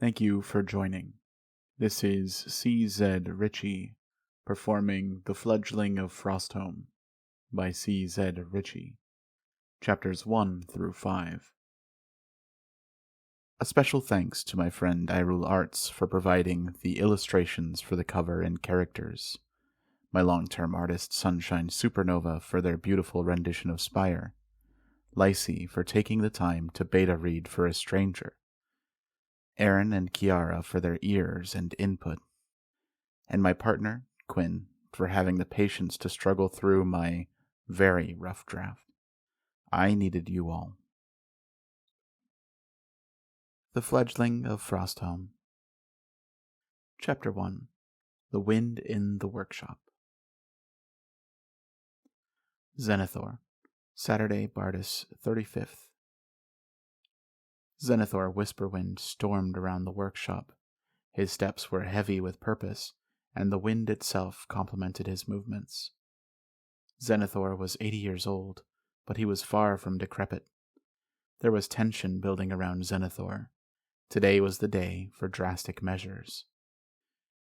Thank you for joining. This is C.Z.Richie performing The Fledgling of Frostholm by C.Z.Richie, chapters 1 through 5. A special thanks to my friend IrulArts for providing the illustrations for the cover and characters, my long-term artist Sunshine Supernova for their beautiful rendition of Spire, Lacey for taking the time to beta read for a stranger, Aaron and Kiara for their ears and input, and my partner, Quinn, for having the patience to struggle through my very rough draft. I needed you all. The Fledgling of Frostholm. Chapter 1. The Wind in the Workshop. Zenithor, Saturday, Bardis 35th. Zenithor Whisperwind stormed around the workshop. His steps were heavy with purpose, and the wind itself complemented his movements. Zenithor was 80 years old, but he was far from decrepit. There was tension building around Zenithor. Today was the day for drastic measures.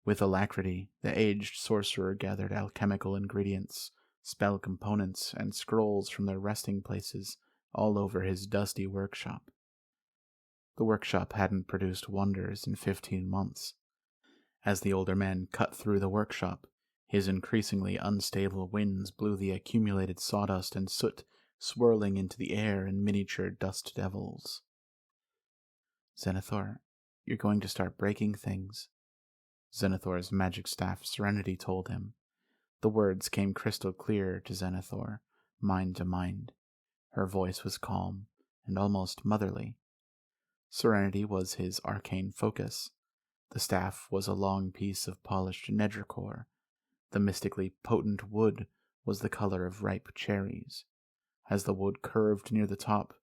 With alacrity, the aged sorcerer gathered alchemical ingredients, spell components, and scrolls from their resting places all over his dusty workshop. The workshop hadn't produced wonders in 15 months. As the older man cut through the workshop, his increasingly unstable winds blew the accumulated sawdust and soot swirling into the air in miniature dust devils. Zenithor, you're going to start breaking things, Zenithor's magic staff Serenity told him. The words came crystal clear to Zenithor, mind to mind. Her voice was calm and almost motherly. Serenity was his arcane focus. The staff was a long piece of polished nedricore. The mystically potent wood was the color of ripe cherries. As the wood curved near the top,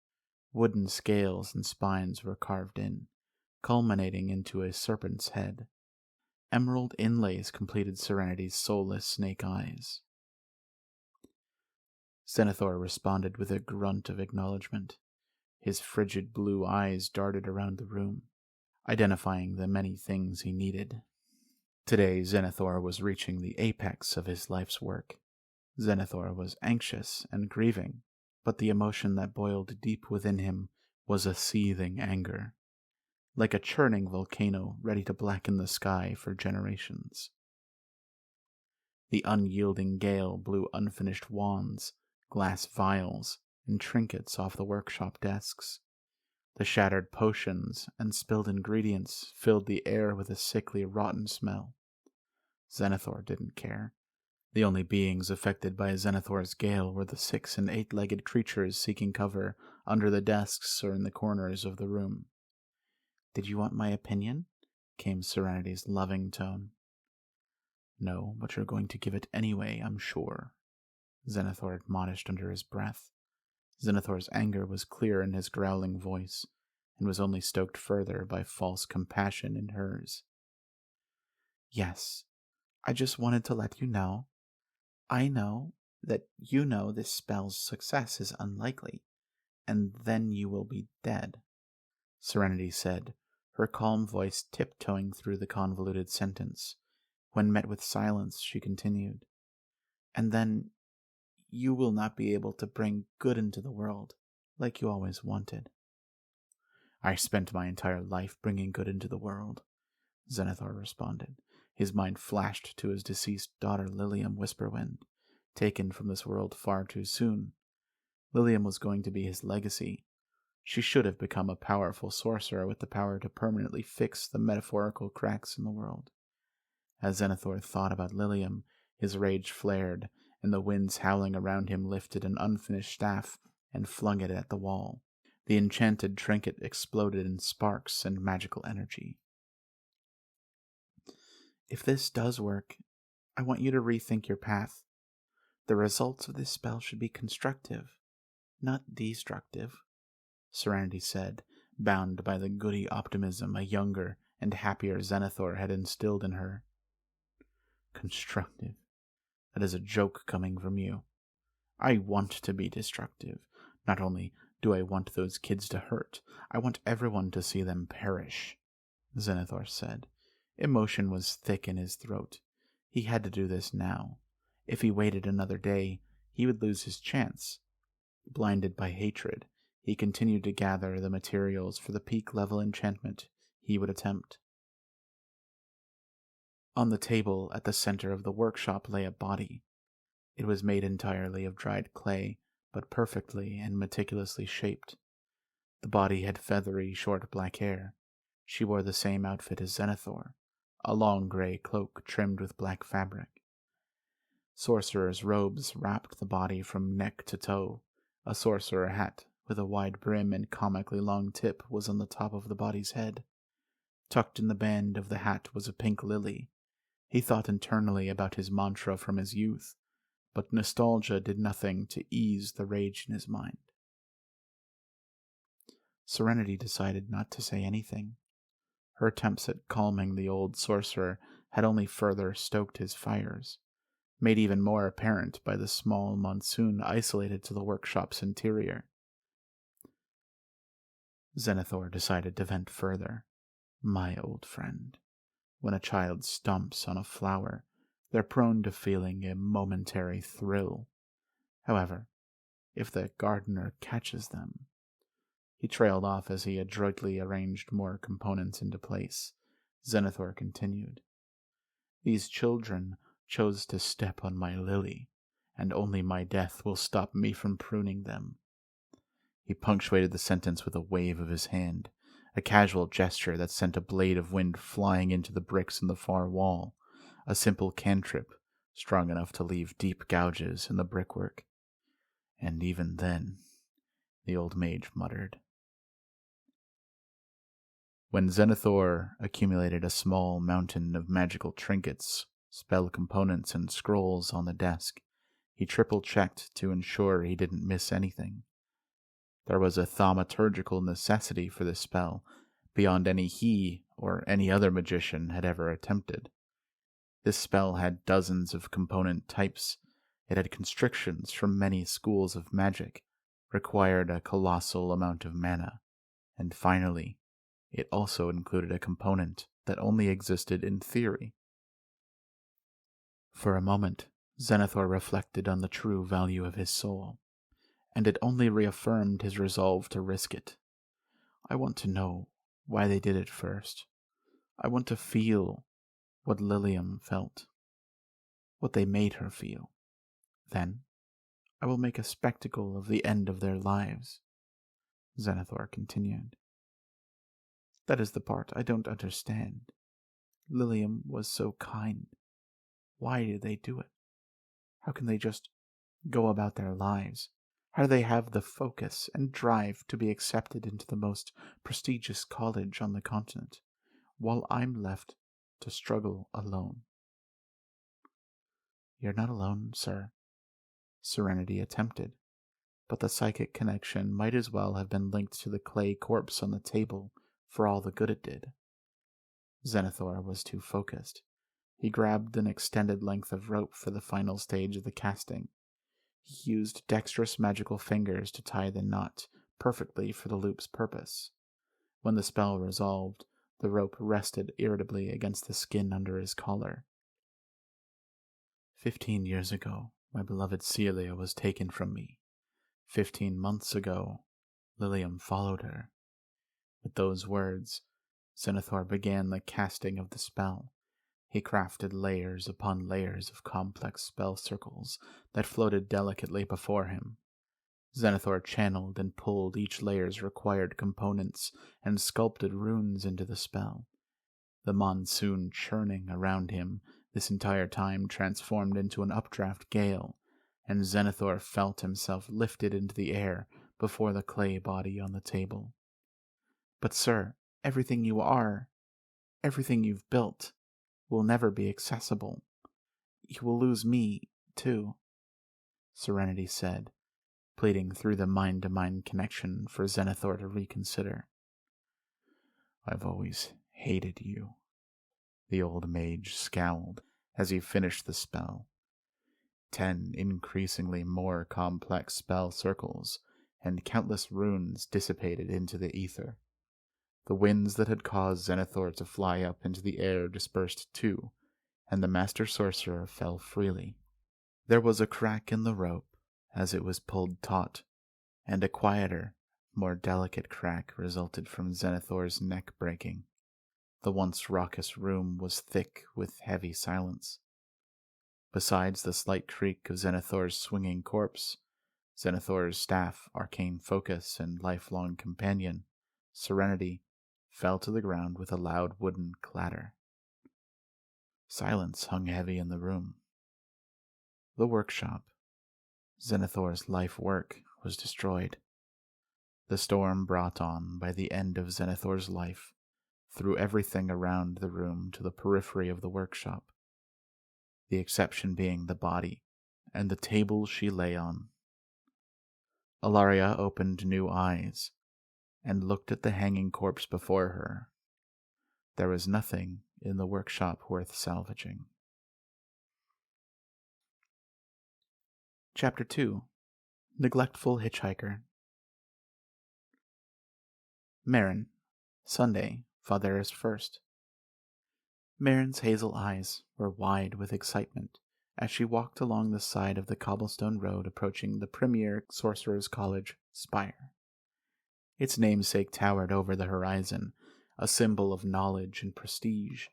wooden scales and spines were carved in, culminating into a serpent's head. Emerald inlays completed Serenity's soulless snake eyes. Zenithor responded with a grunt of acknowledgement. His frigid blue eyes darted around the room, identifying the many things he needed. Today, Zenithor was reaching the apex of his life's work. Zenithor was anxious and grieving, but the emotion that boiled deep within him was a seething anger, like a churning volcano ready to blacken the sky for generations. The unyielding gale blew unfinished wands, glass vials, and trinkets off the workshop desks. The shattered potions and spilled ingredients filled the air with a sickly, rotten smell. Zenithor didn't care. The only beings affected by Zenithor's gale were the 6- and 8-legged creatures seeking cover under the desks or in the corners of the room. "Did you want my opinion?" came Serenity's loving tone. "No, but you're going to give it anyway, I'm sure," Zenithor admonished under his breath. Zenithor's anger was clear in his growling voice, and was only stoked further by false compassion in hers. "Yes, I just wanted to let you know. I know that you know this spell's success is unlikely, and then you will be dead," Serenity said, her calm voice tiptoeing through the convoluted sentence. When met with silence, she continued, "And then you will not be able to bring good into the world, like you always wanted." "I spent my entire life bringing good into the world," Zenithor responded. His mind flashed to his deceased daughter Lilium Whisperwind, taken from this world far too soon. Lilium was going to be his legacy. She should have become a powerful sorcerer with the power to permanently fix the metaphorical cracks in the world. As Zenithor thought about Lilium, his rage flared, and the winds howling around him lifted an unfinished staff and flung it at the wall. The enchanted trinket exploded in sparks and magical energy. "If this does work, I want you to rethink your path. The results of this spell should be constructive, not destructive," Serenity said, bound by the goody optimism a younger and happier Zenithor had instilled in her. "Constructive? That is a joke coming from you. I want to be destructive. Not only do I want those kids to hurt, I want everyone to see them perish," Zenithor said. Emotion was thick in his throat. He had to do this now. If he waited another day, he would lose his chance. Blinded by hatred, he continued to gather the materials for the peak-level enchantment he would attempt. On the table at the center of the workshop lay a body. It was made entirely of dried clay, but perfectly and meticulously shaped. The body had feathery, short black hair. She wore the same outfit as Zenithor, a long gray cloak trimmed with black fabric. Sorcerer's robes wrapped the body from neck to toe. A sorcerer hat with a wide brim and comically long tip was on the top of the body's head. Tucked in the band of the hat was a pink lily. He thought internally about his mantra from his youth, but nostalgia did nothing to ease the rage in his mind. Serenity decided not to say anything. Her attempts at calming the old sorcerer had only further stoked his fires, made even more apparent by the small monsoon isolated to the workshop's interior. Zenithor decided to vent further. My old friend, when a child stomps on a flower, they're prone to feeling a momentary thrill. However, if the gardener catches them... He trailed off as he adroitly arranged more components into place. Zenithor continued. These children chose to step on my lily, and only my death will stop me from pruning them. He punctuated the sentence with a wave of his hand, a casual gesture that sent a blade of wind flying into the bricks in the far wall, a simple cantrip strong enough to leave deep gouges in the brickwork. And even then, the old mage muttered. When Zenithor accumulated a small mountain of magical trinkets, spell components, and scrolls on the desk, he triple-checked to ensure he didn't miss anything. There was a thaumaturgical necessity for this spell, beyond any he or any other magician had ever attempted. This spell had dozens of component types. It had constrictions from many schools of magic, required a colossal amount of mana, and finally, it also included a component that only existed in theory. For a moment, Zenithor reflected on the true value of his soul, and it only reaffirmed his resolve to risk it. I want to know why they did it first. I want to feel what Lilium felt, what they made her feel. Then, I will make a spectacle of the end of their lives. Zenithor continued. That is the part I don't understand. Lilium was so kind. Why did they do it? How can they just go about their lives? How do they have the focus and drive to be accepted into the most prestigious college on the continent, while I'm left to struggle alone? You're not alone, sir. Serenity attempted, but the psychic connection might as well have been linked to the clay corpse on the table for all the good it did. Zenithor was too focused. He grabbed an extended length of rope for the final stage of the casting. He used dexterous magical fingers to tie the knot perfectly for the loop's purpose. When the spell resolved, the rope rested irritably against the skin under his collar. 15 years ago, my beloved Celia was taken from me. 15 months ago, Lilium followed her. With those words, Zenithor began the casting of the spell. He crafted layers upon layers of complex spell circles that floated delicately before him. Zenithor channeled and pulled each layer's required components and sculpted runes into the spell. The monsoon churning around him this entire time transformed into an updraft gale, and Zenithor felt himself lifted into the air before the clay body on the table. But sir, everything you are, everything you've built, will never be accessible. You will lose me, too, Serenity said, pleading through the mind-to-mind connection for Zenithor to reconsider. I've always hated you. The old mage scowled as he finished the spell. 10 increasingly more complex spell circles and countless runes dissipated into the ether. The winds that had caused Zenithor to fly up into the air dispersed too, and the Master Sorcerer fell freely. There was a crack in the rope as it was pulled taut, and a quieter, more delicate crack resulted from Zenithor's neck breaking. The once raucous room was thick with heavy silence. Besides the slight creak of Zenithor's swinging corpse, Zenithor's staff, arcane focus, and lifelong companion, Serenity, fell to the ground with a loud wooden clatter. Silence hung heavy in the room. The workshop, Zenithor's life work, was destroyed. The storm brought on by the end of Zenithor's life threw everything around the room to the periphery of the workshop, the exception being the body and the table she lay on. Ilaria opened new eyes and looked at the hanging corpse before her. There was nothing in the workshop worth salvaging. Chapter 2. Neglectful Hitchhiker. Marin, Sunday, Father's 1st. Marin's hazel eyes were wide with excitement as she walked along the side of the cobblestone road approaching the premier Sorcerer's College, Spire. Its namesake towered over the horizon, a symbol of knowledge and prestige.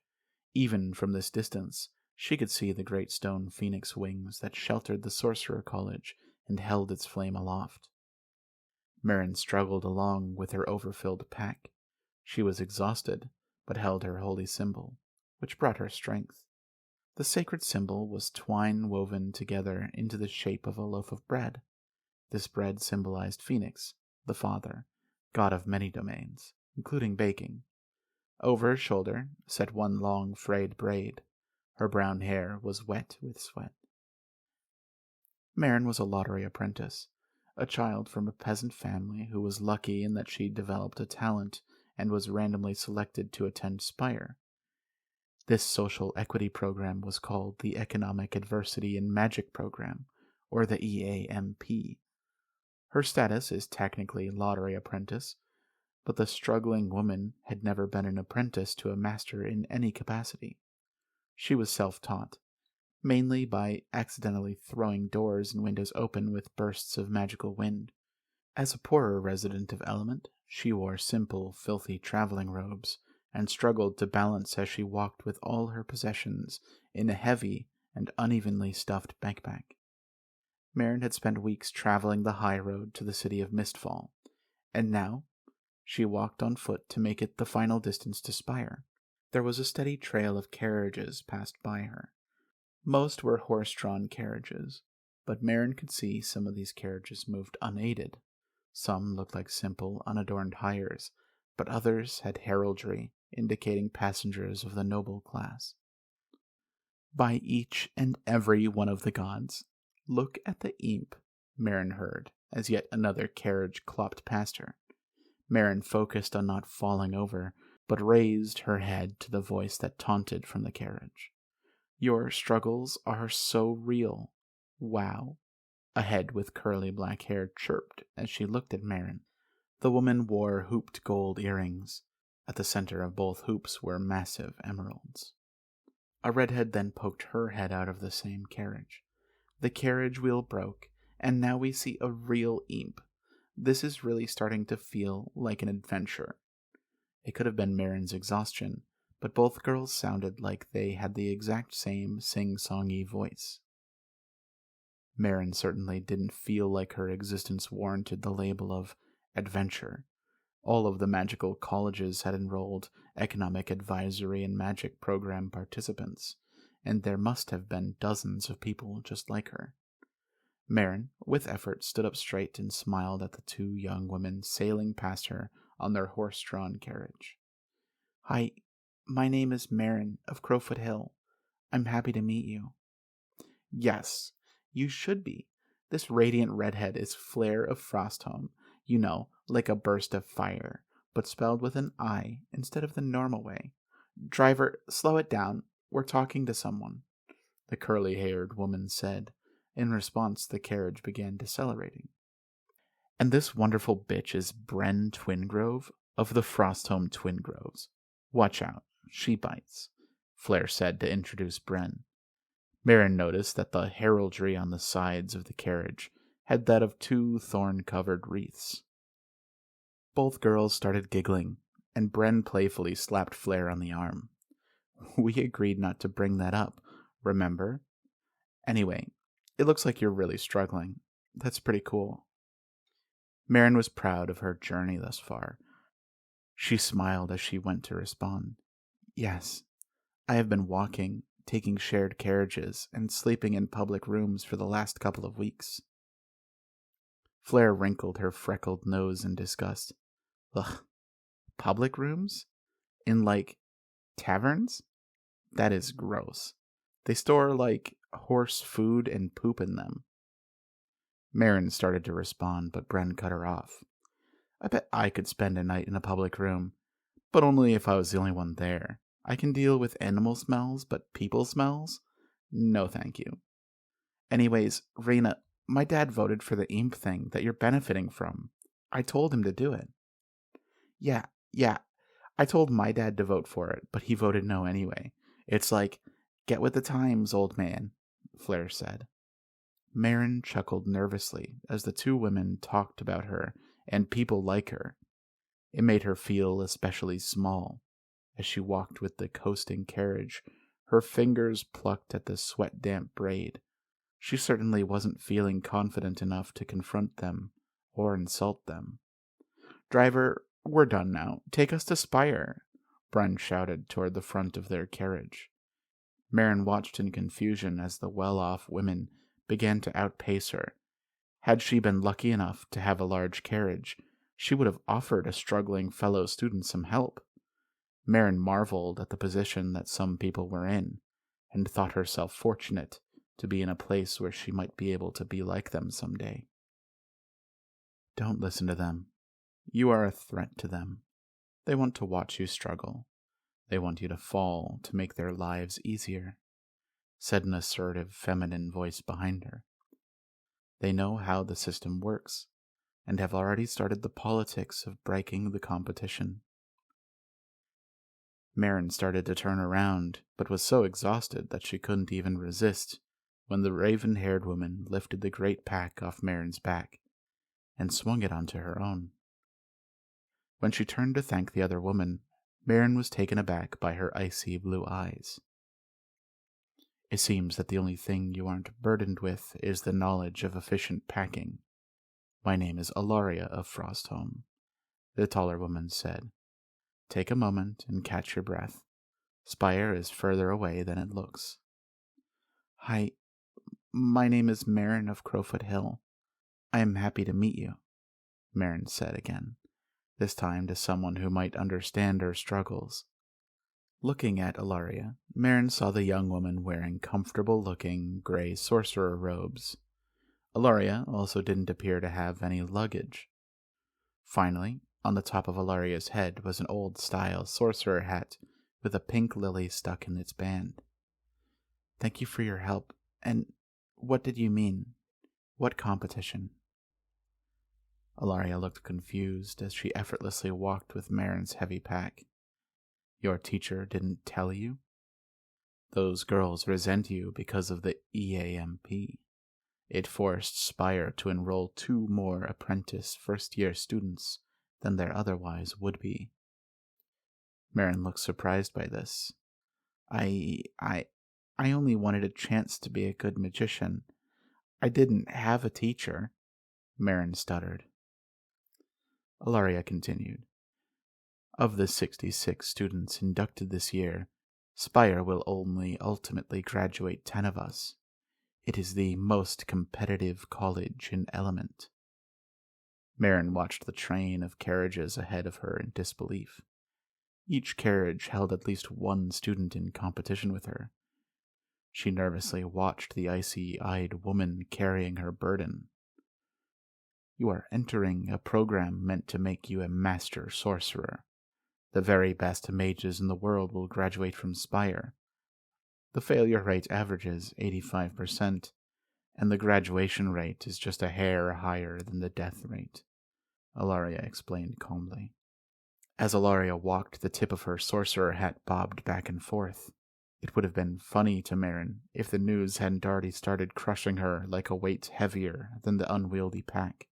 Even from this distance, she could see the great stone phoenix wings that sheltered the Sorcerer College and held its flame aloft. Marin struggled along with her overfilled pack. She was exhausted, but held her holy symbol, which brought her strength. The sacred symbol was twine woven together into the shape of a loaf of bread. This bread symbolized Phoenix, the father, god of many domains, including baking. Over her shoulder sat one long frayed braid. Her brown hair was wet with sweat. Marin was a lottery apprentice, a child from a peasant family who was lucky in that she developed a talent and was randomly selected to attend Spire. This social equity program was called the Economic Adversity in Magic Program, or the EAMP. Her status is technically lottery apprentice, but the struggling woman had never been an apprentice to a master in any capacity. She was self-taught, mainly by accidentally throwing doors and windows open with bursts of magical wind. As a poorer resident of Element, she wore simple, filthy traveling robes, and struggled to balance as she walked with all her possessions in a heavy and unevenly stuffed backpack. Marin had spent weeks traveling the high road to the city of Mistfall, and now she walked on foot to make it the final distance to Spire. There was a steady trail of carriages passed by her. Most were horse-drawn carriages, but Marin could see some of these carriages moved unaided. Some looked like simple, unadorned hires, but others had heraldry indicating passengers of the noble class. By each and every one of the gods, look at the imp, Marin heard, as yet another carriage clopped past her. Marin focused on not falling over, but raised her head to the voice that taunted from the carriage. Your struggles are so real. Wow. A head with curly black hair chirped as she looked at Marin. The woman wore hooped gold earrings. At the center of both hoops were massive emeralds. A redhead then poked her head out of the same carriage. The carriage wheel broke, and now we see a real imp. This is really starting to feel like an adventure. It could have been Marin's exhaustion, but both girls sounded like they had the exact same sing-songy voice. Marin certainly didn't feel like her existence warranted the label of adventure. All of the magical colleges had enrolled economic advisory and magic program participants, and there must have been dozens of people just like her. Marin, with effort, stood up straight and smiled at the two young women sailing past her on their horse-drawn carriage. Hi, my name is Marin of Crowfoot Hill. I'm happy to meet you. Yes, you should be. This radiant redhead is Flare of Frostholm. You know, like a burst of fire, but spelled with an I instead of the normal way. Driver, slow it down. We're talking to someone, the curly-haired woman said. In response, the carriage began decelerating. And this wonderful bitch is Bren Twingrove? of the Frostholm Twin Groves. Watch out, she bites, Flair said to introduce Bren. Marin noticed that the heraldry on the sides of the carriage had that of 2 thorn-covered wreaths. Both girls started giggling, and Bren playfully slapped Flair on the arm. We agreed not to bring that up, remember? Anyway, it looks like you're really struggling. That's pretty cool. Marin was proud of her journey thus far. She smiled as she went to respond. Yes, I have been walking, taking shared carriages, and sleeping in public rooms for the last couple of weeks. Flair wrinkled her freckled nose in disgust. Ugh, public rooms? In, taverns? That is gross. They store, horse food and poop in them. Marin started to respond, but Bren cut her off. I bet I could spend a night in a public room, but only if I was the only one there. I can deal with animal smells, but people smells? No thank you. Anyways, Rena, my dad voted for the imp thing that you're benefiting from. I told him to do it. Yeah, I told my dad to vote for it, but he voted no anyway. It's like, get with the times, old man, Flair said. Marin chuckled nervously as the 2 women talked about her and people like her. It made her feel especially small. As she walked with the coasting carriage, her fingers plucked at the sweat-damp braid. She certainly wasn't feeling confident enough to confront them or insult them. Driver, we're done now. Take us to Spire, Bren shouted toward the front of their carriage. Marin watched in confusion as the well-off women began to outpace her. Had she been lucky enough to have a large carriage, she would have offered a struggling fellow student some help. Marin marveled at the position that some people were in, and thought herself fortunate to be in a place where she might be able to be like them someday. Don't listen to them. You are a threat to them. They want to watch you struggle. They want you to fall to make their lives easier, said an assertive feminine voice behind her. They know how the system works, and have already started the politics of breaking the competition. Marin started to turn around, but was so exhausted that she couldn't even resist when the raven-haired woman lifted the great pack off Marin's back and swung it onto her own. When she turned to thank the other woman, Marin was taken aback by her icy blue eyes. It seems that the only thing you aren't burdened with is the knowledge of efficient packing. My name is Ilaria of Frostholm, the taller woman said. Take a moment and catch your breath. Spire is further away than it looks. Hi, my name is Marin of Crowfoot Hill. I am happy to meet you, Marin said again, this time to someone who might understand her struggles. Looking at Ilaria, Marin saw the young woman wearing comfortable-looking gray sorcerer robes. Ilaria also didn't appear to have any luggage. Finally, on the top of Ilaria's head was an old-style sorcerer hat with a pink lily stuck in its band. Thank you for your help. And what did you mean? What competition? Ilaria looked confused as she effortlessly walked with Marin's heavy pack. Your teacher didn't tell you? Those girls resent you because of the EAMP. It forced Spire to enroll 2 more apprentice first-year students than there otherwise would be. Marin looked surprised by this. I only wanted a chance to be a good magician. I didn't have a teacher, Marin stuttered. Ilaria continued. Of the 66 students inducted this year, Spire will only ultimately graduate 10 of us. It is the most competitive college in Element. Marin watched the train of carriages ahead of her in disbelief. Each carriage held at least 1 student in competition with her. She nervously watched the icy-eyed woman carrying her burden. You are entering a program meant to make you a master sorcerer. The very best mages in the world will graduate from Spire. The failure rate averages 85%, and the graduation rate is just a hair higher than the death rate, Ilaria explained calmly. As Ilaria walked, the tip of her sorcerer hat bobbed back and forth. It would have been funny to Marin if the news hadn't already started crushing her like a weight heavier than the unwieldy pack.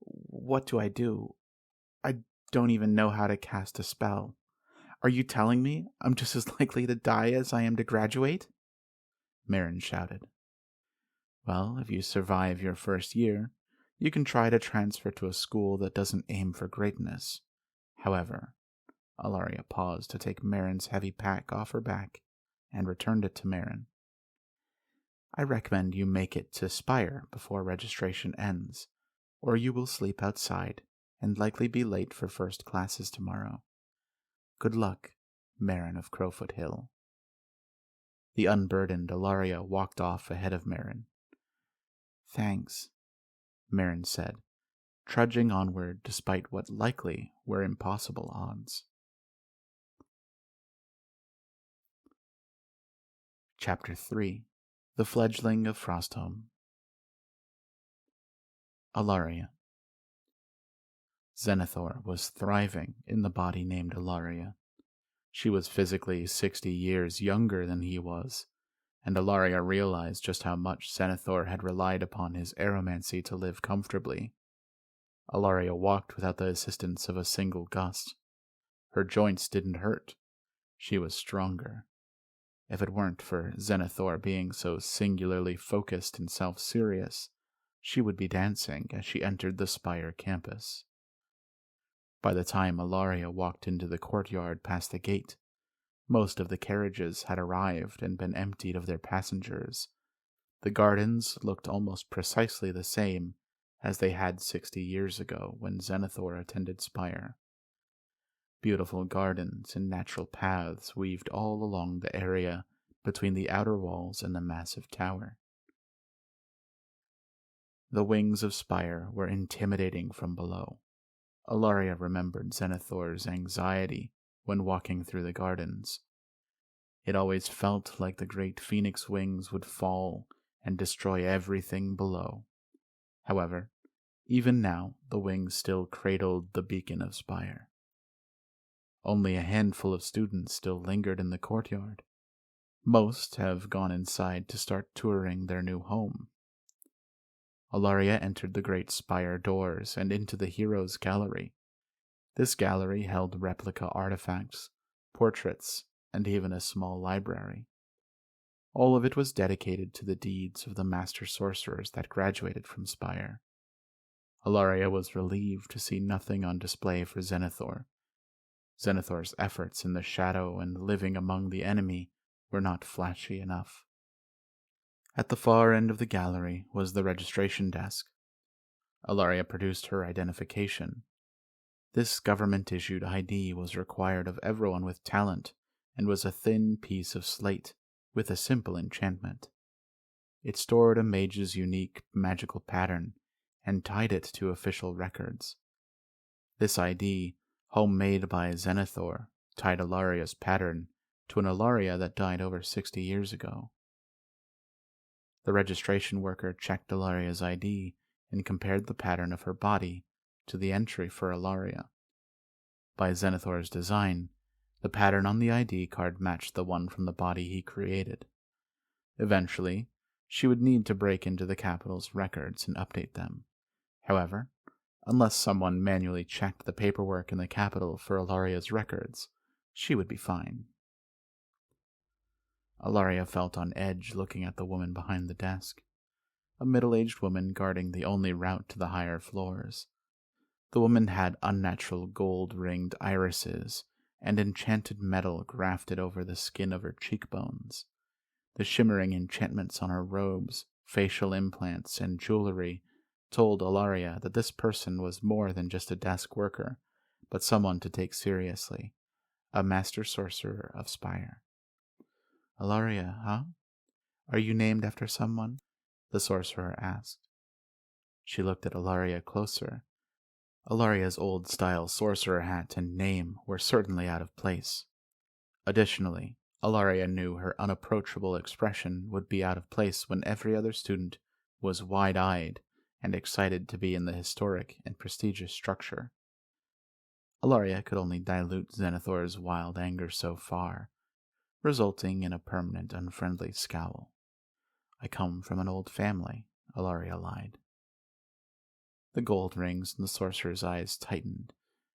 What do I do? I don't even know how to cast a spell. Are you telling me I'm just as likely to die as I am to graduate? Marin shouted. Well, if you survive your first year, you can try to transfer to a school that doesn't aim for greatness. However, Ilaria paused to take Marin's heavy pack off her back and returned it to Marin. I recommend you make it to Spire before registration ends, or you will sleep outside and likely be late for first classes tomorrow. Good luck, Marin of Crowfoot Hill. The unburdened Ilaria walked off ahead of Marin. Thanks, Marin said, trudging onward despite what likely were impossible odds. Chapter 3. The Fledgling of Frostholm. Ilaria. Zenithor was thriving in the body named Ilaria. She was physically 60 years younger than he was, and Ilaria realized just how much Zenithor had relied upon his aeromancy to live comfortably. Ilaria walked without the assistance of a single gust. Her joints didn't hurt. She was stronger. If it weren't for Zenithor being so singularly focused and self-serious, she would be dancing as she entered the Spire campus. By the time Ilaria walked into the courtyard past the gate, most of the carriages had arrived and been emptied of their passengers. The gardens looked almost precisely the same as they had 60 years ago when Zenithor attended Spire. Beautiful gardens and natural paths weaved all along the area between the outer walls and the massive tower. The wings of Spire were intimidating from below. Ilaria remembered Zenithor's anxiety when walking through the gardens. It always felt like the great phoenix wings would fall and destroy everything below. However, even now the wings still cradled the beacon of Spire. Only a handful of students still lingered in the courtyard. Most have gone inside to start touring their new home. Ilaria entered the great Spire doors and into the Heroes' Gallery. This gallery held replica artifacts, portraits, and even a small library. All of it was dedicated to the deeds of the master sorcerers that graduated from Spire. Ilaria was relieved to see nothing on display for Zenithor. Zenithor's efforts in the shadow and living among the enemy were not flashy enough. At the far end of the gallery was the registration desk. Ilaria produced her identification. This government-issued ID was required of everyone with talent and was a thin piece of slate with a simple enchantment. It stored a mage's unique magical pattern and tied it to official records. This ID, homemade by Zenithor, tied Ilaria's pattern to an Ilaria that died over 60 years ago. The registration worker checked Ilaria's ID and compared the pattern of her body to the entry for Ilaria. By Zenithor's design, the pattern on the ID card matched the one from the body he created. Eventually, she would need to break into the capital's records and update them. However, unless someone manually checked the paperwork in the capital for Ilaria's records, she would be fine. Ilaria felt on edge looking at the woman behind the desk, a middle-aged woman guarding the only route to the higher floors. The woman had unnatural gold-ringed irises and enchanted metal grafted over the skin of her cheekbones. The shimmering enchantments on her robes, facial implants, and jewelry told Ilaria that this person was more than just a desk worker, but someone to take seriously, a master sorcerer of Spire. Ilaria, huh? Are you named after someone? The sorcerer asked. She looked at Ilaria closer. Ilaria's old-style sorcerer hat and name were certainly out of place. Additionally, Ilaria knew her unapproachable expression would be out of place when every other student was wide-eyed and excited to be in the historic and prestigious structure. Ilaria could only dilute Zenithor's wild anger so far, resulting in a permanent unfriendly scowl. "I come from an old family," Ilaria lied. The gold rings in the sorcerer's eyes tightened,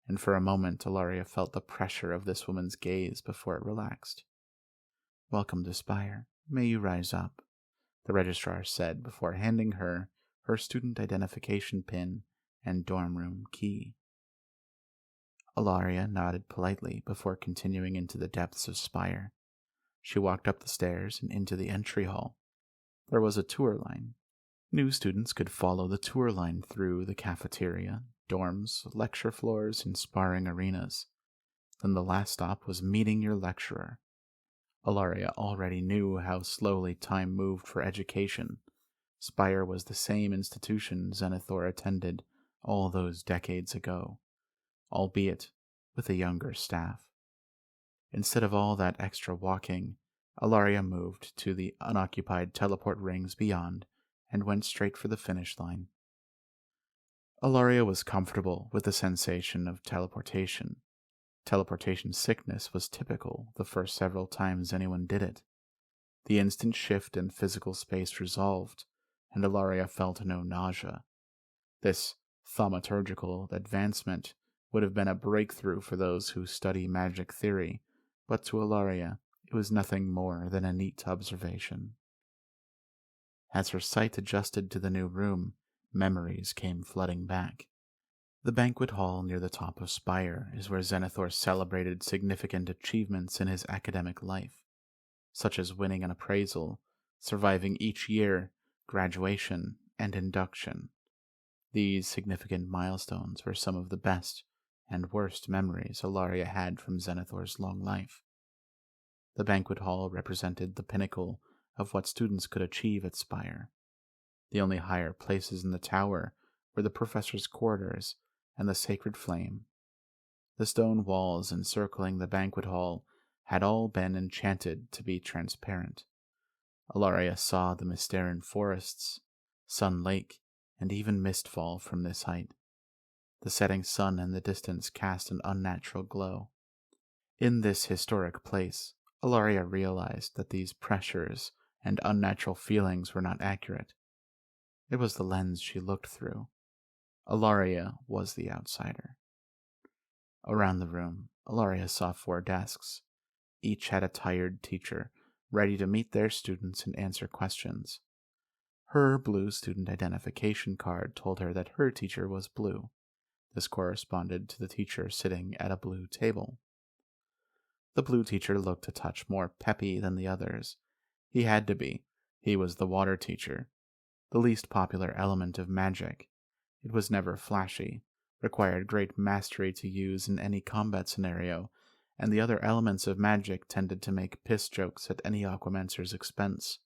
and for a moment Ilaria felt the pressure of this woman's gaze before it relaxed. "Welcome to Spire. May you rise up," the registrar said before handing her her student identification pin and dorm room key. Ilaria nodded politely before continuing into the depths of Spire. She walked up the stairs and into the entry hall. There was a tour line. New students could follow the tour line through the cafeteria, dorms, lecture floors, and sparring arenas. Then the last stop was meeting your lecturer. Ilaria already knew how slowly time moved for education. Spire was the same institution Zenithor attended all those decades ago, albeit with a younger staff. Instead of all that extra walking, Ilaria moved to the unoccupied teleport rings beyond and went straight for the finish line. Ilaria was comfortable with the sensation of teleportation. Teleportation sickness was typical the first several times anyone did it. The instant shift in physical space resolved, and Ilaria felt no nausea. This thaumaturgical advancement would have been a breakthrough for those who study magic theory, but to Ilaria it was nothing more than a neat observation. As her sight adjusted to the new room, memories came flooding back. The banquet hall near the top of Spire is where Zenithor celebrated significant achievements in his academic life, such as winning an appraisal, surviving each year, graduation, and induction. These significant milestones were some of the best and worst memories Ilaria had from Zenithor's long life. The banquet hall represented the pinnacle of what students could achieve at Spire. The only higher places in the tower were the professor's quarters and the sacred flame. The stone walls encircling the banquet hall had all been enchanted to be transparent. Ilaria saw the Mysteran forests, Sun Lake, and even Mistfall from this height. The setting sun in the distance cast an unnatural glow. In this historic place, Ilaria realized that these pressures and unnatural feelings were not accurate. It was the lens she looked through. Ilaria was the outsider. Around the room, Ilaria saw 4 desks. Each had a tired teacher, ready to meet their students and answer questions. Her blue student identification card told her that her teacher was blue. This corresponded to the teacher sitting at a blue table. The blue teacher looked a touch more peppy than the others. He had to be. He was the water teacher, the least popular element of magic. It was never flashy, required great mastery to use in any combat scenario, and the other elements of magic tended to make piss jokes at any Aquamancer's expense.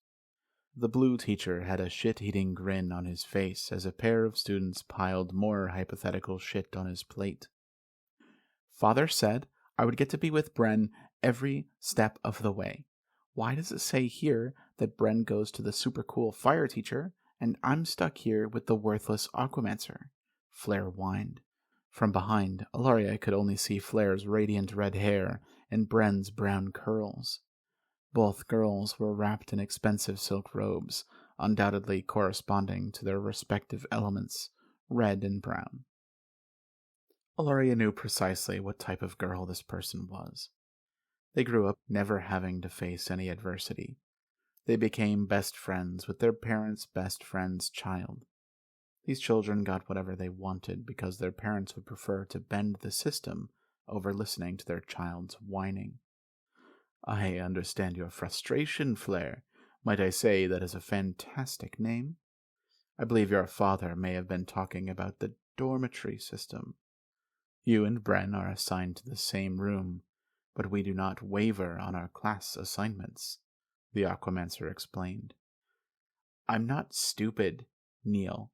The blue teacher had a shit-eating grin on his face as a pair of students piled more hypothetical shit on his plate. "Father said I would get to be with Bren every step of the way. Why does it say here that Bren goes to the super cool fire teacher, and I'm stuck here with the worthless Aquamancer?" Flare whined. From behind, Ilaria could only see Flare's radiant red hair and Bren's brown curls. Both girls were wrapped in expensive silk robes, undoubtedly corresponding to their respective elements, red and brown. Ilaria knew precisely what type of girl this person was. They grew up never having to face any adversity. They became best friends with their parents' best friend's child. These children got whatever they wanted because their parents would prefer to bend the system over listening to their child's whining. "I understand your frustration, Flare. Might I say that is a fantastic name? I believe your father may have been talking about the dormitory system. You and Bren are assigned to the same room, but we do not waver on our class assignments," the Aquamancer explained. "I'm not stupid, Neil.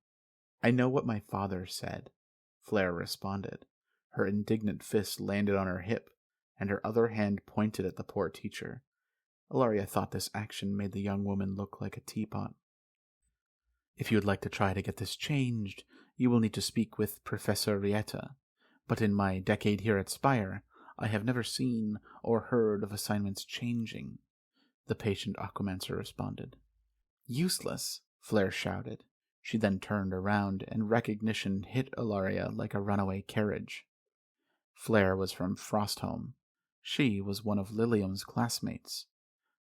I know what my father said," Flare responded. Her indignant fist landed on her hip, and her other hand pointed at the poor teacher. Ilaria thought this action made the young woman look like a teapot. "If you would like to try to get this changed, you will need to speak with Professor Rieta. but in my decade here at Spire, I have never seen or heard of assignments changing, the patient Aquamancer responded. Useless, Flare shouted. She then turned around, and recognition hit Ilaria like a runaway carriage. Flare was from Frostholm. She was one of Lilium's classmates.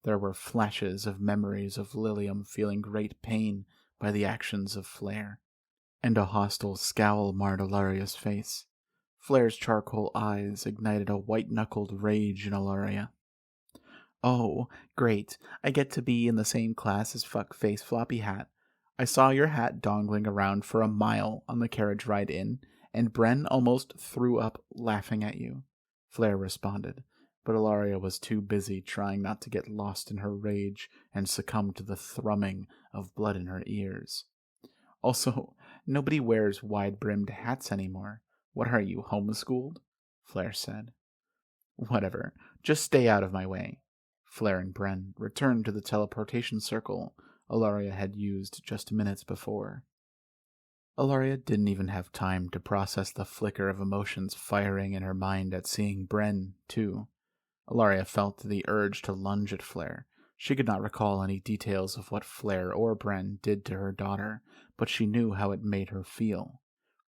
There were flashes of memories of Lilium feeling great pain by the actions of Flare, and a hostile scowl marred Ilaria's face. Flare's charcoal eyes ignited a white-knuckled rage in Ilaria. Oh, great. I get to be in the same class as Fuckface Floppy Hat. I saw your hat dangling around for a mile on the carriage ride in, and Bren almost threw up laughing at you, Flare responded, but Ilaria was too busy trying not to get lost in her rage and succumb to the thrumming of blood in her ears. Also, nobody wears wide-brimmed hats anymore. What are you, homeschooled? Flare said. Whatever, just stay out of my way. Flare and Bren returned to the teleportation circle Ilaria had used just minutes before. Ilaria didn't even have time to process the flicker of emotions firing in her mind at seeing Bren, too. Ilaria felt the urge to lunge at Flare. She could not recall any details of what Flare or Bren did to her daughter, but she knew how it made her feel.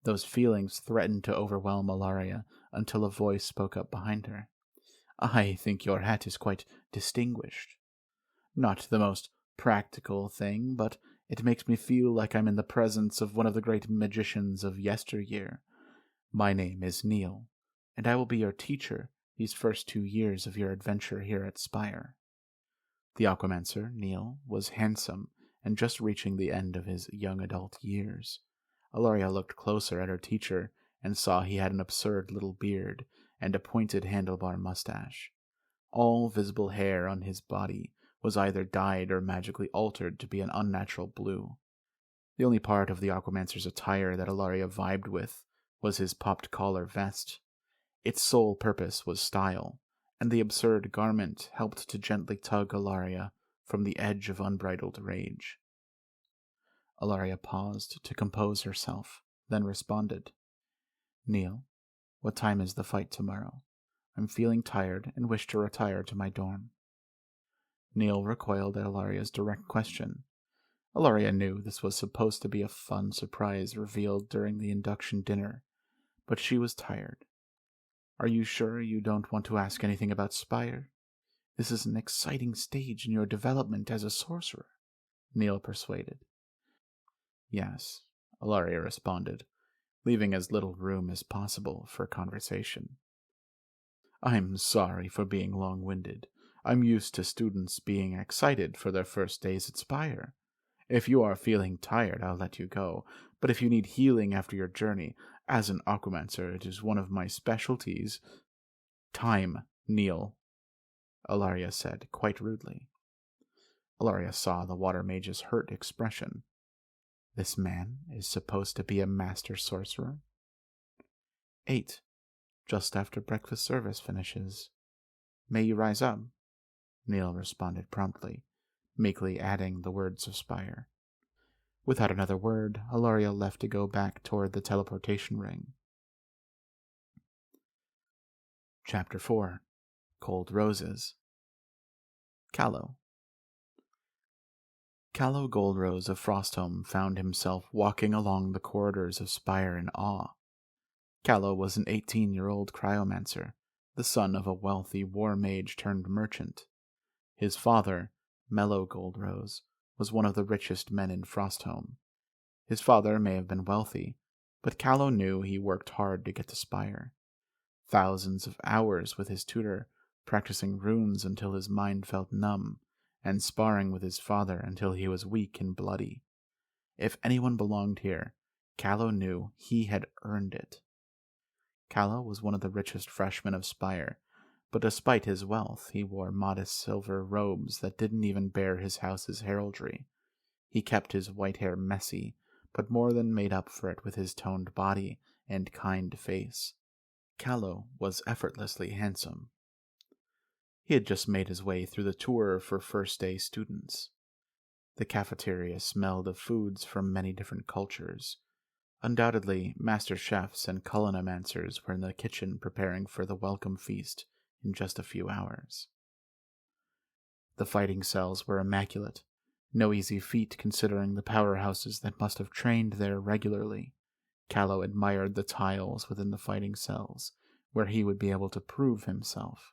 Those feelings threatened to overwhelm Ilaria until a voice spoke up behind her. I think your hat is quite distinguished. Not the most practical thing, but it makes me feel like I'm in the presence of one of the great magicians of yesteryear. My name is Neil, and I will be your teacher these first 2 years of your adventure here at Spire. The Aquamancer, Neil, was handsome and just reaching the end of his young adult years. Ilaria looked closer at her teacher and saw he had an absurd little beard and a pointed handlebar mustache. All visible hair on his body was either dyed or magically altered to be an unnatural blue. The only part of the Aquamancer's attire that Ilaria vibed with was his popped collar vest. Its sole purpose was style, and the absurd garment helped to gently tug Ilaria from the edge of unbridled rage. Ilaria paused to compose herself, then responded, Neil, what time is the fight tomorrow? I'm feeling tired and wish to retire to my dorm. Neil recoiled at Ilaria's direct question. Ilaria knew this was supposed to be a fun surprise revealed during the induction dinner, but she was tired. Are you sure you don't want to ask anything about Spire? This is an exciting stage in your development as a sorcerer, Neil persuaded. Yes, Ilaria responded, leaving as little room as possible for conversation. I'm sorry for being long-winded. I'm used to students being excited for their first days at Spire. If you are feeling tired, I'll let you go, but if you need healing after your journey, as an Aquamancer, it is one of my specialties. Time, Neil, Ilaria said, quite rudely. Ilaria saw the water mage's hurt expression. This man is supposed to be a master sorcerer? 8. Just after breakfast service finishes. May you rise up, Neil responded promptly, meekly adding the words of Spire. Without another word, Ilaria left to go back toward the teleportation ring. Chapter 4. Cold Roses. Callow. Callow Goldrose of Frostholm found himself walking along the corridors of Spire in awe. Callow was an 18-year-old cryomancer, the son of a wealthy war mage turned merchant. His father, Mellow Goldrose, was one of the richest men in Frostholm. His father may have been wealthy, but Callow knew he worked hard to get to Spire. Thousands of hours with his tutor, practicing runes until his mind felt numb, and sparring with his father until he was weak and bloody. If anyone belonged here, Callow knew he had earned it. Callow was one of the richest freshmen of Spire, but despite his wealth, he wore modest silver robes that didn't even bear his house's heraldry. He kept his white hair messy, but more than made up for it with his toned body and kind face. Callow was effortlessly handsome. He had just made his way through the tour for first-day students. The cafeteria smelled of foods from many different cultures. Undoubtedly, master chefs and culinancers were in the kitchen preparing for the welcome feast in just a few hours. The fighting cells were immaculate, no easy feat considering the powerhouses that must have trained there regularly. Callow admired the tiles within the fighting cells, where he would be able to prove himself.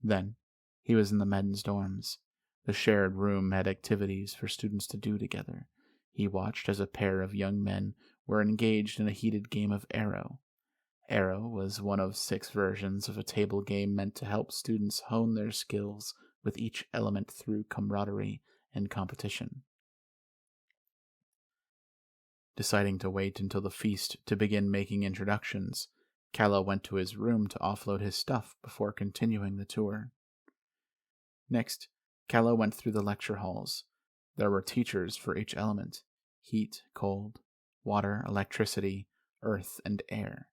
Then, he was in the men's dorms. The shared room had activities for students to do together. He watched as a pair of young men were engaged in a heated game of Arrow. Arrow was one of 6 versions of a table game meant to help students hone their skills with each element through camaraderie and competition. Deciding to wait until the feast to begin making introductions, Callow went to his room to offload his stuff before continuing the tour. Next, Callow went through the lecture halls. There were teachers for each element: heat, cold, water, electricity, earth, and air.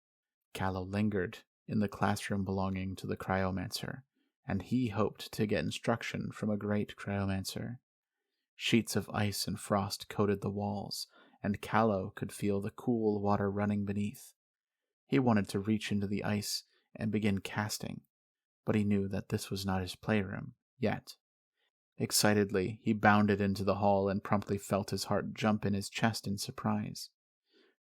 Callow lingered in the classroom belonging to the cryomancer, and he hoped to get instruction from a great cryomancer. Sheets of ice and frost coated the walls, and Callow could feel the cool water running beneath. He wanted to reach into the ice and begin casting, but he knew that this was not his playroom, yet. Excitedly, he bounded into the hall and promptly felt his heart jump in his chest in surprise.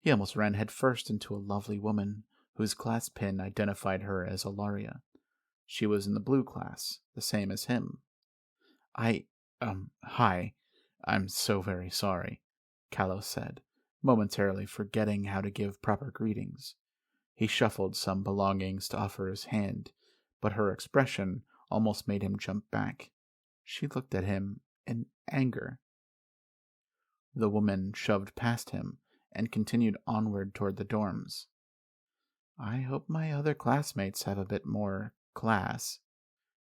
He almost ran headfirst into a lovely woman, whose class pin identified her as Ilaria. She was in the blue class, the same as him. Hi. I'm so very sorry, Callow said, momentarily forgetting how to give proper greetings. He shuffled some belongings to offer his hand, but her expression almost made him jump back. She looked at him in anger. The woman shoved past him and continued onward toward the dorms. I hope my other classmates have a bit more class,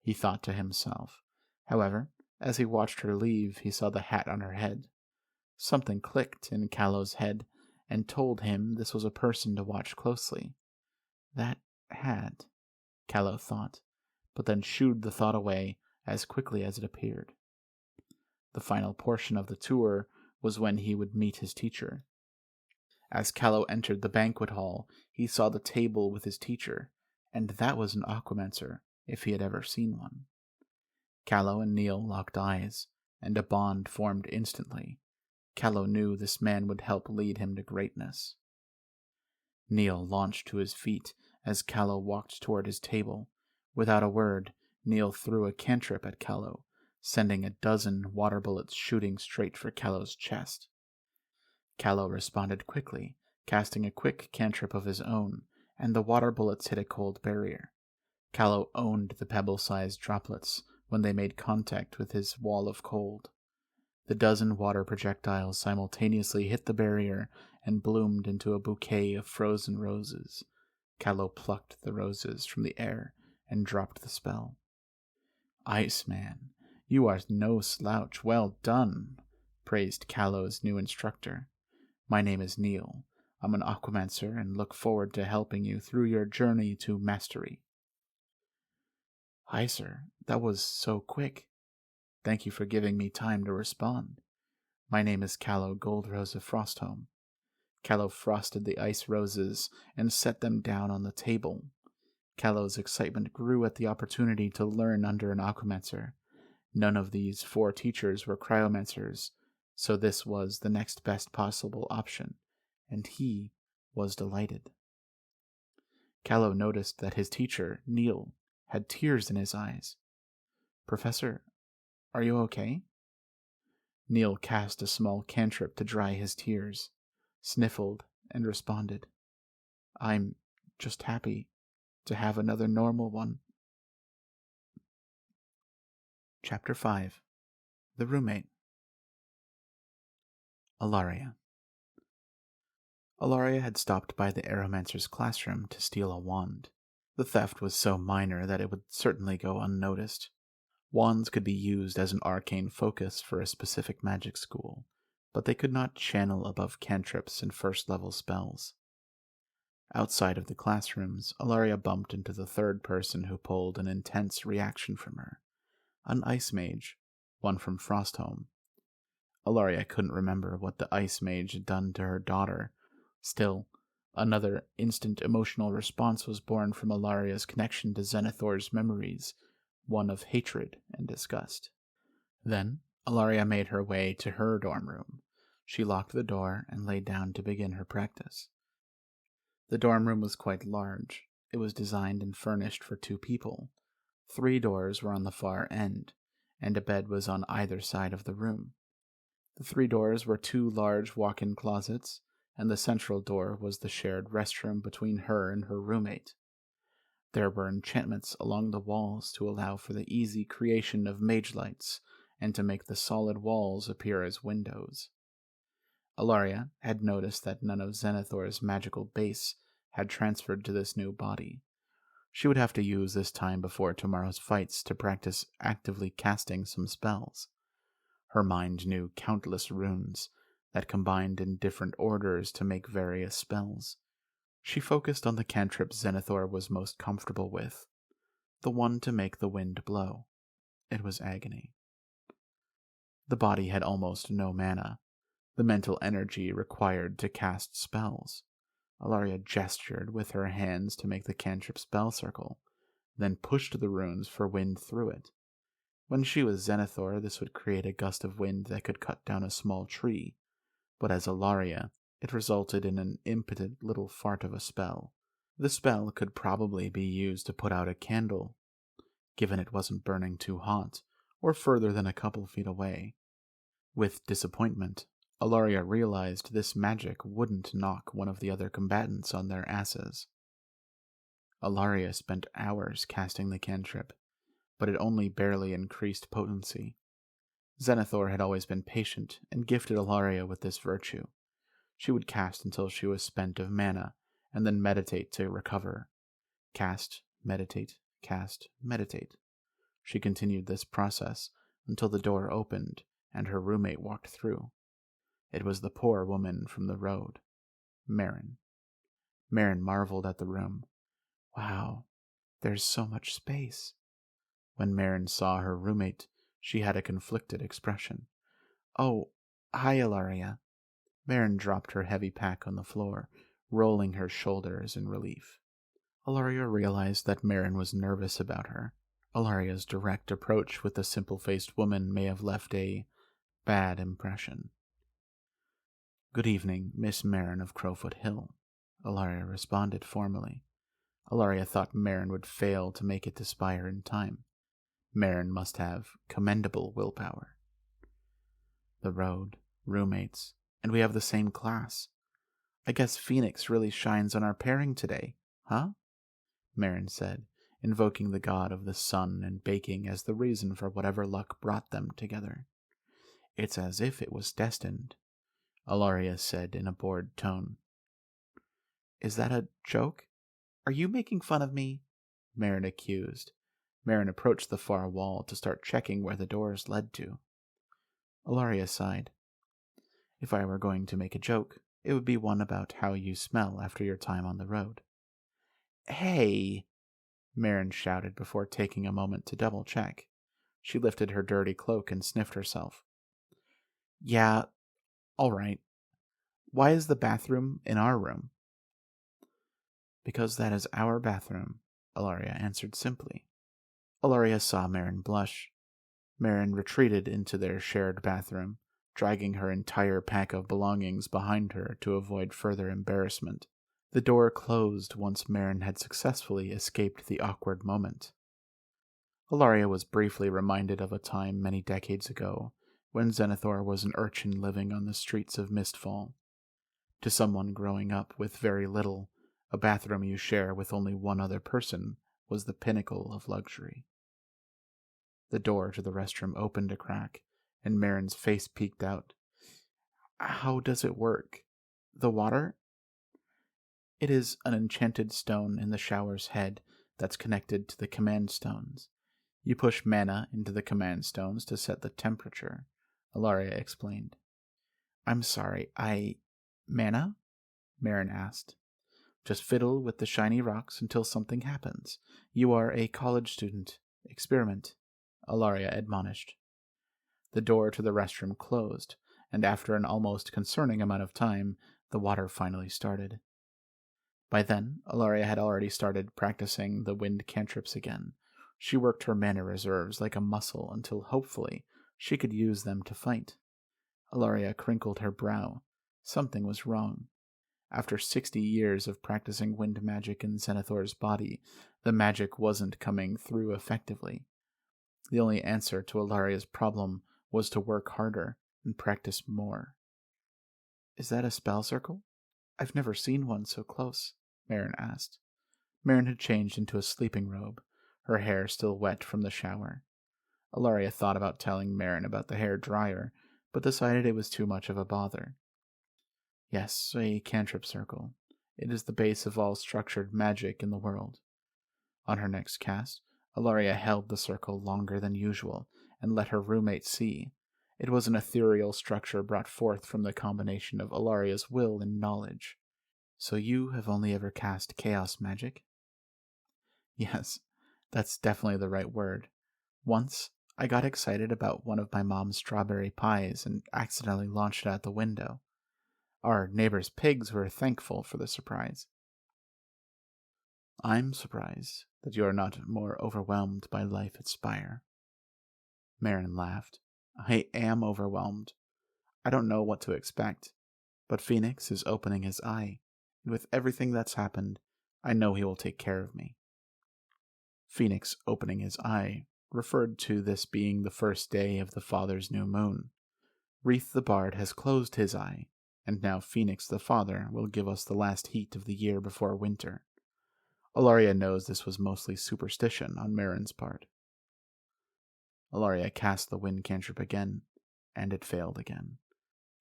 he thought to himself. However, as he watched her leave, he saw the hat on her head. Something clicked in Callow's head and told him this was a person to watch closely. That hat, Callow thought, but then shooed the thought away as quickly as it appeared. The final portion of the tour was when he would meet his teacher. As Callow entered the banquet hall, he saw the table with his teacher, and that was an aquamancer, if he had ever seen one. Callow and Neil locked eyes, and a bond formed instantly. Callow knew this man would help lead him to greatness. Neil launched to his feet as Callow walked toward his table. Without a word, Neil threw a cantrip at Callow, sending a dozen water bullets shooting straight for Callow's chest. Callow responded quickly, casting a quick cantrip of his own, and the water bullets hit a cold barrier. Callow owned the pebble-sized droplets when they made contact with his wall of cold. The dozen water projectiles simultaneously hit the barrier and bloomed into a bouquet of frozen roses. Callow plucked the roses from the air and dropped the spell. Iceman, you are no slouch. Well done, praised Callow's new instructor. My name is Neil. I'm an aquamancer and look forward to helping you through your journey to mastery. Hi, sir. That was so quick. Thank you for giving me time to respond. My name is Callow Goldrose of Frostholm. Callow frosted the ice roses and set them down on the table. Callow's excitement grew at the opportunity to learn under an aquamancer. None of these 4 teachers were cryomancers, so this was the next best possible option, and he was delighted. Callow noticed that his teacher, Neil, had tears in his eyes. Professor, are you okay? Neil cast a small cantrip to dry his tears, sniffled, and responded, I'm just happy to have another normal one. Chapter 5. The Roommate. Ilaria. Ilaria had stopped by the Aeromancer's classroom to steal a wand. The theft was so minor that it would certainly go unnoticed. Wands could be used as an arcane focus for a specific magic school, but they could not channel above cantrips and first-level spells. Outside of the classrooms, Ilaria bumped into the third person who pulled an intense reaction from her. An ice mage, one from Frostholm. Ilaria couldn't remember what the ice mage had done to her daughter, Still, another instant emotional response was born from Alaria's connection to Zenithor's memories, one of hatred and disgust. Then, Ilaria made her way to her dorm room. She locked the door and lay down to begin her practice. The dorm room was quite large. It was designed and furnished for 2 people. 3 doors were on the far end, and a bed was on either side of the room. The 3 doors were 2 large walk-in closets, and the central door was the shared restroom between her and her roommate. There were enchantments along the walls to allow for the easy creation of mage lights and to make the solid walls appear as windows. Ilaria had noticed that none of Zenithor's magical base had transferred to this new body. She would have to use this time before tomorrow's fights to practice actively casting some spells. Her mind knew countless runes that combined in different orders to make various spells. She focused on the cantrip Zenithor was most comfortable with, the one to make the wind blow. It was agony. The body had almost no mana, the mental energy required to cast spells. Ilaria gestured with her hands to make the cantrip spell circle, then pushed the runes for wind through it. When she was Zenithor, this would create a gust of wind that could cut down a small tree, but as Ilaria, it resulted in an impotent little fart of a spell. The spell could probably be used to put out a candle, given it wasn't burning too hot, or further than a couple feet away. With disappointment, Ilaria realized this magic wouldn't knock one of the other combatants on their asses. Ilaria spent hours casting the cantrip, but it only barely increased potency. Zenithor had always been patient and gifted Ilaria with this virtue. She would cast until she was spent of mana, and then meditate to recover. Cast, meditate, cast, meditate. She continued this process until the door opened and her roommate walked through. It was the poor woman from the road, Marin. Marin marveled at the room. Wow, there's so much space. When Marin saw her roommate, she had a conflicted expression. Oh, hi, Ilaria. Marin dropped her heavy pack on the floor, rolling her shoulders in relief. Ilaria realized that Marin was nervous about her. Ilaria's direct approach with the simple-faced woman may have left a bad impression. Good evening, Miss Marin of Crowfoot Hill, Ilaria responded formally. Ilaria thought Marin would fail to make it to Spire in time. Marin must have commendable willpower. The road, roommates, and we have the same class. I guess Phoenix really shines on our pairing today, huh? Marin said, invoking the god of the sun and baking as the reason for whatever luck brought them together. It's as if it was destined, Ilaria said in a bored tone. Is that a joke? Are you making fun of me? Marin accused. Marin approached the far wall to start checking where the doors led to. Ilaria sighed. If I were going to make a joke, it would be one about how you smell after your time on the road. Hey! Marin shouted before taking a moment to double-check. She lifted her dirty cloak and sniffed herself. Yeah, all right. Why is the bathroom in our room? Because that is our bathroom, Ilaria answered simply. Ilaria saw Marin blush. Marin retreated into their shared bathroom, dragging her entire pack of belongings behind her to avoid further embarrassment. The door closed once Marin had successfully escaped the awkward moment. Ilaria was briefly reminded of a time many decades ago when Zenithor was an urchin living on the streets of Mistfall. To someone growing up with very little, a bathroom you share with only one other person was the pinnacle of luxury. The door to the restroom opened a crack, and Marin's face peeked out. How does it work? The water? It is an enchanted stone in the shower's head that's connected to the command stones. You push mana into the command stones to set the temperature, Ilaria explained. I'm sorry, Mana? Marin asked. Just fiddle with the shiny rocks until something happens. You are a college student. Experiment, Ilaria admonished. The door to the restroom closed, and after an almost concerning amount of time, The water finally started. By then, Ilaria had already started practicing the wind cantrips again. She worked her mana reserves like a muscle until, hopefully, she could use them to fight. Ilaria crinkled her brow. Something was wrong. After 60 years of practicing wind magic in Zenithor's body, the magic wasn't coming through effectively. The only answer to Ilaria's problem was to work harder and practice more. "Is that a spell circle? I've never seen one so close," Marin asked. Marin had changed into a sleeping robe, her hair still wet from the shower. Ilaria thought about telling Marin about the hair dryer, but decided it was too much of a bother. "Yes, a cantrip circle. It is the base of all structured magic in the world." On her next cast, Ilaria held the circle longer than usual and let her roommate see. It was an ethereal structure brought forth from the combination of Ilaria's will and knowledge. "So you have only ever cast chaos magic?" "Yes, that's definitely the right word. Once, I got excited about one of my mom's strawberry pies and accidentally launched it out the window. Our neighbor's pigs were thankful for the surprise." "I'm surprised that you are not more overwhelmed by life at Spire." Marin laughed. "I am overwhelmed. I don't know what to expect, but Phoenix is opening his eye, and with everything that's happened, I know he will take care of me." Phoenix opening his eye referred to this being the first day of the father's new moon. Wreath the Bard has closed his eye, and now Phoenix the father will give us the last heat of the year before winter. Ilaria knows this was mostly superstition on Marin's part. Ilaria cast the wind cantrip again, and it failed again.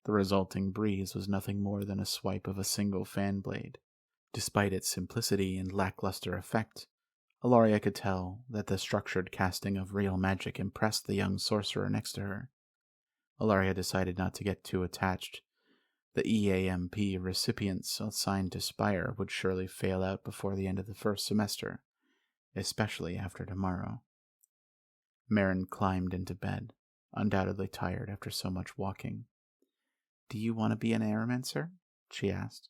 The resulting breeze was nothing more than a swipe of a single fan blade. Despite its simplicity and lackluster effect, Ilaria could tell that the structured casting of real magic impressed the young sorcerer next to her. Ilaria decided not to get too attached. The EAMP recipients assigned to Spire would surely fail out before the end of the first semester, especially after tomorrow. Marin climbed into bed, undoubtedly tired after so much walking. "Do you want to be an aeromancer?" she asked.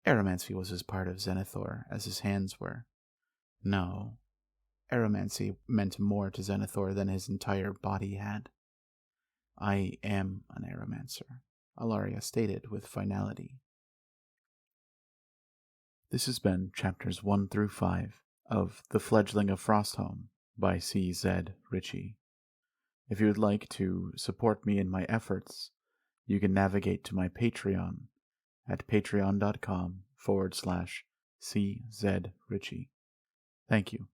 Aeromancy was as part of Zenithor as his hands were. No, aeromancy meant more to Zenithor than his entire body had. "I am an aeromancer," Ilaria stated with finality. This has been chapters 1 through 5 of The Fledgling of Frostholm by C.Z.Richie. If you would like to support me in my efforts, you can navigate to my Patreon at patreon.com/CZRitchie. Thank you.